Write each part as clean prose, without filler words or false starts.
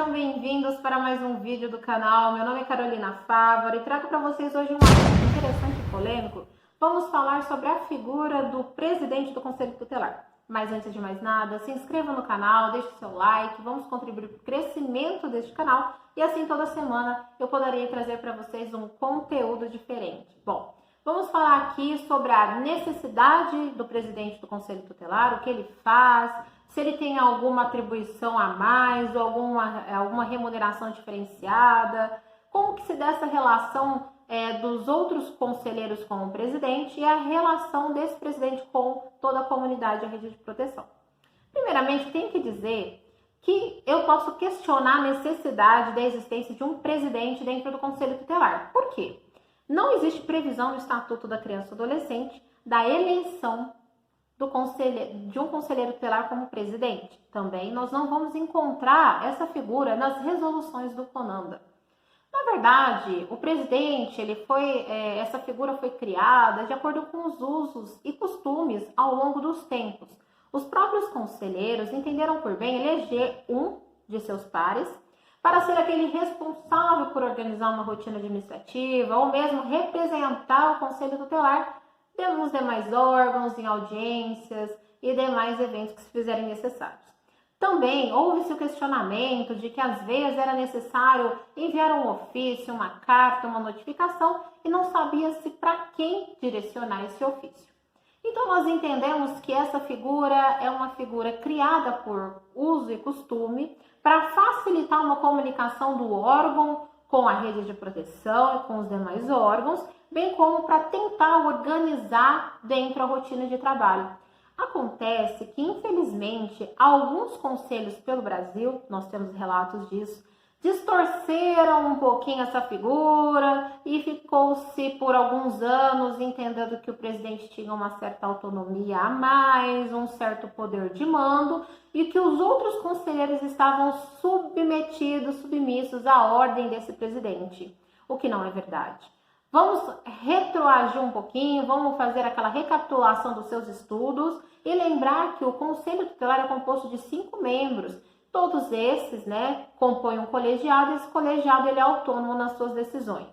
sejam bem-vindos para mais um vídeo do canal. Meu nome é Carolina Fávaro e trago para vocês hoje um assunto interessante e polêmico. Vamos falar sobre a figura do presidente do Conselho Tutelar. Mas antes de mais nada, se inscreva no canal, deixe seu like, vamos contribuir para o crescimento deste canal e assim toda semana eu poderei trazer para vocês um conteúdo diferente. Bom, vamos falar aqui sobre a necessidade do presidente do Conselho Tutelar, o que ele faz, se ele tem alguma atribuição a mais ou alguma remuneração diferenciada, como que se dá essa relação dos outros conselheiros com o presidente e a relação desse presidente com toda a comunidade e a rede de proteção. Primeiramente, tenho que dizer que eu posso questionar a necessidade da existência de um presidente dentro do Conselho Tutelar. Por quê? Não existe previsão no Estatuto da Criança e Adolescente da eleição de um conselheiro tutelar como presidente. Também nós não vamos encontrar essa figura nas resoluções do CONANDA. Na verdade, o presidente, essa figura foi criada de acordo com os usos e costumes ao longo dos tempos. Os próprios conselheiros entenderam por bem eleger um de seus pares para ser aquele responsável por organizar uma rotina administrativa ou mesmo representar o Conselho Tutelar nos demais órgãos, em audiências e demais eventos que se fizerem necessários. Também houve-se o questionamento de que às vezes era necessário enviar um ofício, uma carta, uma notificação e não sabia-se para quem direcionar esse ofício. Então nós entendemos que essa figura é uma figura criada por uso e costume para facilitar uma comunicação do órgão com a rede de proteção e com os demais órgãos, bem como para tentar organizar dentro da rotina de trabalho. Acontece que, infelizmente, alguns conselhos pelo Brasil, nós temos relatos disso, distorceram um pouquinho essa figura e ficou-se por alguns anos entendendo que o presidente tinha uma certa autonomia a mais, um certo poder de mando e que os outros conselheiros estavam submissos à ordem desse presidente, o que não é verdade. Vamos retroagir um pouquinho, vamos fazer aquela recapitulação dos seus estudos e lembrar que o Conselho Tutelar é composto de 5 membros. Todos esses, compõem um colegiado e esse colegiado ele é autônomo nas suas decisões.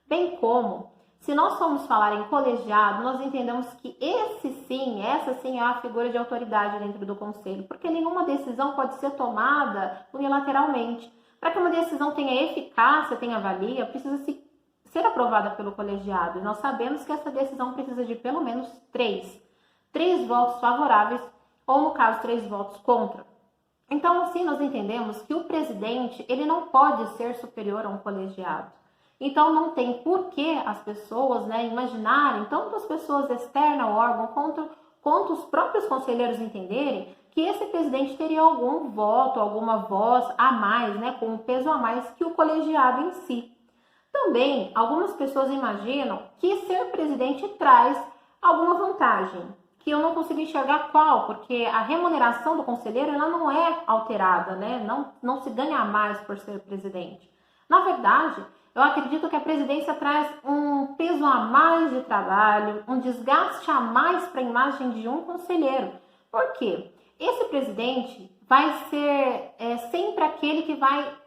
Bem como, se nós formos falar em colegiado, nós entendemos que essa sim é a figura de autoridade dentro do Conselho, porque nenhuma decisão pode ser tomada unilateralmente. Para que uma decisão tenha eficácia, tenha valia, precisa ser aprovada pelo colegiado. E nós sabemos que essa decisão precisa de pelo menos 3 votos favoráveis ou, no caso, 3 votos contra. Então, assim, nós entendemos que o presidente ele não pode ser superior a um colegiado. Então, não tem por que as pessoas imaginarem, tanto as pessoas externas ao órgão quanto os próprios conselheiros entenderem que esse presidente teria algum voto, alguma voz a mais, com um peso a mais que o colegiado em si. Também, algumas pessoas imaginam que ser presidente traz alguma vantagem, que eu não consigo enxergar qual, porque a remuneração do conselheiro ela não é alterada, não se ganha mais por ser presidente. Na verdade, eu acredito que a presidência traz um peso a mais de trabalho, um desgaste a mais para a imagem de um conselheiro. Por quê? Esse presidente vai ser sempre aquele que vai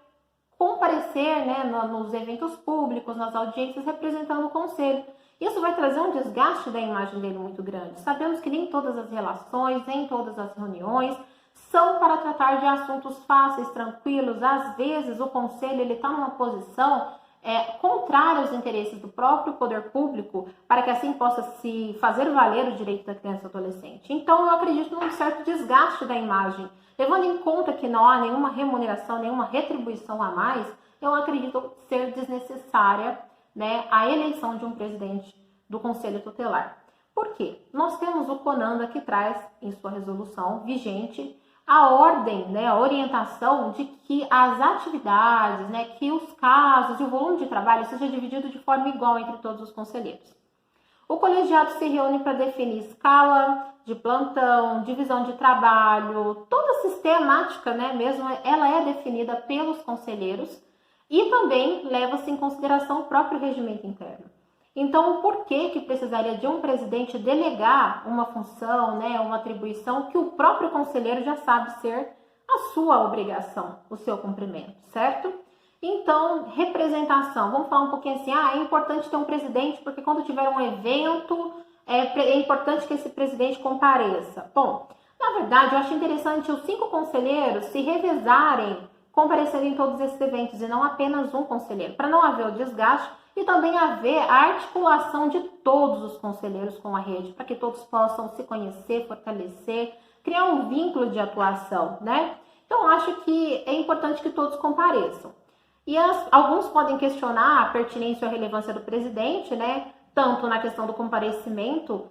comparecer nos eventos públicos, nas audiências, representando o conselho. Isso vai trazer um desgaste da imagem dele muito grande. Sabemos que nem todas as relações, nem todas as reuniões são para tratar de assuntos fáceis, tranquilos. Às vezes o conselho está numa posição contrária aos interesses do próprio poder público, para que assim possa se fazer valer o direito da criança e do adolescente. Então eu acredito num certo desgaste da imagem. Levando em conta que não há nenhuma remuneração, nenhuma retribuição a mais, eu acredito ser desnecessária a eleição de um presidente do Conselho Tutelar. Por quê? Nós temos o CONANDA que traz em sua resolução vigente a ordem, a orientação de que as atividades, que os casos e o volume de trabalho seja dividido de forma igual entre todos os conselheiros. O colegiado se reúne para definir escala de plantão, divisão de trabalho, toda a sistemática, ela é definida pelos conselheiros e também leva-se em consideração o próprio regimento interno. Então, por que precisaria de um presidente delegar uma função, uma atribuição que o próprio conselheiro já sabe ser a sua obrigação, o seu cumprimento, certo? Então, representação. Vamos falar um pouquinho assim, é importante ter um presidente, porque quando tiver um evento, é importante que esse presidente compareça. Bom, na verdade, eu acho interessante os 5 conselheiros se revezarem, comparecerem em todos esses eventos, e não apenas um conselheiro, para não haver o desgaste e também haver a articulação de todos os conselheiros com a rede, para que todos possam se conhecer, fortalecer, criar um vínculo de atuação, né? Então, acho que é importante que todos compareçam. E alguns podem questionar a pertinência ou a relevância do presidente, né? Tanto na questão do comparecimento,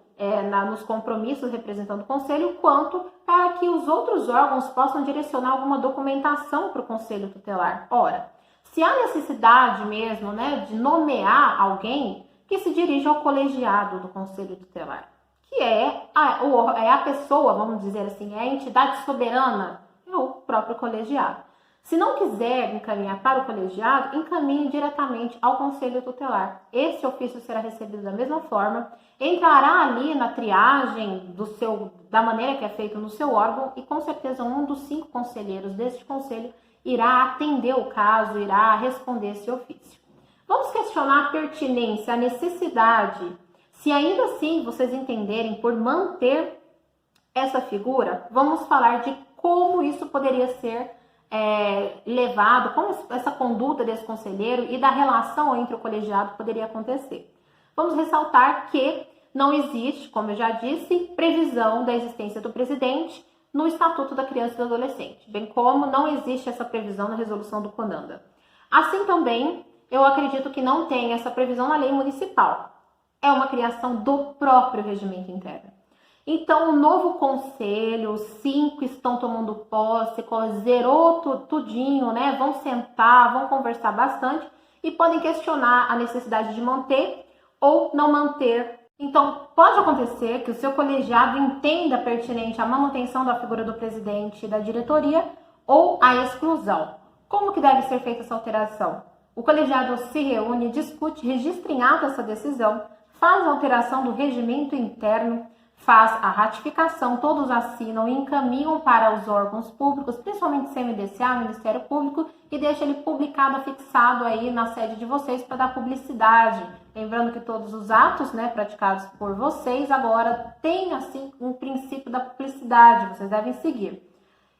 nos compromissos representando o conselho, quanto para que os outros órgãos possam direcionar alguma documentação para o conselho tutelar. Ora, se há necessidade mesmo, né, de nomear alguém, que se dirija ao colegiado do conselho tutelar, que é a pessoa, vamos dizer assim, é a entidade soberana, é o próprio colegiado. Se não quiser encaminhar para o colegiado, encaminhe diretamente ao conselho tutelar. Esse ofício será recebido da mesma forma, entrará ali na triagem da maneira que é feito no seu órgão e com certeza um dos 5 conselheiros deste conselho irá atender o caso, irá responder esse ofício. Vamos questionar a pertinência, a necessidade, se ainda assim vocês entenderem por manter essa figura, vamos falar de como isso poderia ser levado, como essa conduta desse conselheiro e da relação entre o colegiado poderia acontecer. Vamos ressaltar que não existe, como eu já disse, previsão da existência do presidente no Estatuto da Criança e do Adolescente, bem como não existe essa previsão na resolução do CONANDA. Assim também, eu acredito que não tem essa previsão na lei municipal. É uma criação do próprio regimento interno. Então, o novo conselho, os 5 estão tomando posse, zerou tudinho, né? Vão sentar, vão conversar bastante e podem questionar a necessidade de manter ou não manter. Então, pode acontecer que o seu colegiado entenda pertinente a manutenção da figura do presidente e da diretoria ou a exclusão. Como que deve ser feita essa alteração? O colegiado se reúne, discute, registra em ata essa decisão, faz a alteração do regimento interno, faz a ratificação, todos assinam e encaminham para os órgãos públicos, principalmente CMDCA, Ministério Público, e deixa ele publicado, fixado aí na sede de vocês para dar publicidade. Lembrando que todos os atos, né, praticados por vocês agora têm assim um princípio da publicidade, vocês devem seguir.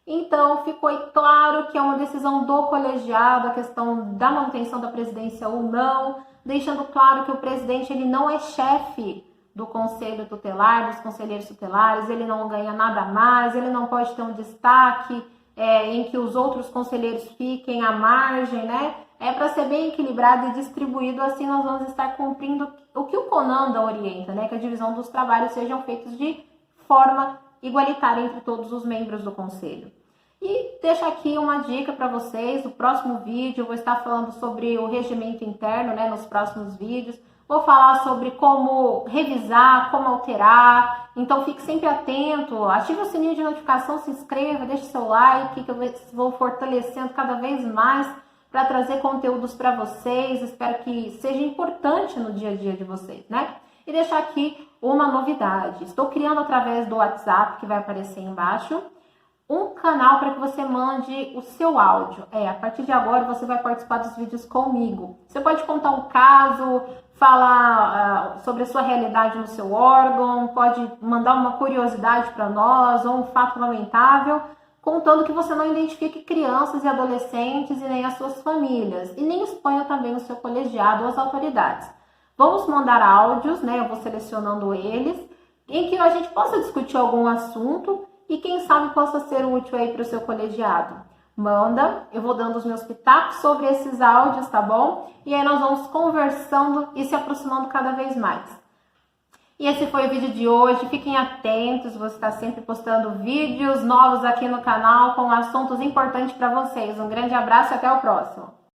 Então, ficou claro que é uma decisão do colegiado, a questão da manutenção da presidência ou não, deixando claro que o presidente ele não é chefe do conselho tutelar, dos conselheiros tutelares, ele não ganha nada mais, ele não pode ter um destaque em que os outros conselheiros fiquem à margem, né? É para ser bem equilibrado e distribuído, assim nós vamos estar cumprindo o que o CONANDA orienta, né? Que a divisão dos trabalhos sejam feitos de forma igualitária entre todos os membros do conselho. E deixo aqui uma dica para vocês, no próximo vídeo eu vou estar falando sobre o regimento interno, né? Nos próximos vídeos. Vou falar sobre como revisar, como alterar, então fique sempre atento, ative o sininho de notificação, se inscreva, deixe seu like, que eu vou fortalecendo cada vez mais para trazer conteúdos para vocês, espero que seja importante no dia a dia de vocês, né? E deixar aqui uma novidade, estou criando através do WhatsApp, que vai aparecer aí embaixo, um canal para que você mande o seu áudio. A partir de agora você vai participar dos vídeos comigo. Você pode contar um caso, falar sobre a sua realidade no seu órgão, pode mandar uma curiosidade para nós ou um fato lamentável, contando que você não identifique crianças e adolescentes e nem as suas famílias, e nem exponha também o seu colegiado ou as autoridades. Vamos mandar áudios, né? Eu vou selecionando eles, em que a gente possa discutir algum assunto e quem sabe possa ser útil aí para o seu colegiado. Manda, eu vou dando os meus pitacos sobre esses áudios, tá bom? E aí nós vamos conversando e se aproximando cada vez mais. E esse foi o vídeo de hoje, fiquem atentos, vou estar sempre postando vídeos novos aqui no canal com assuntos importantes para vocês. Um grande abraço e até o próximo!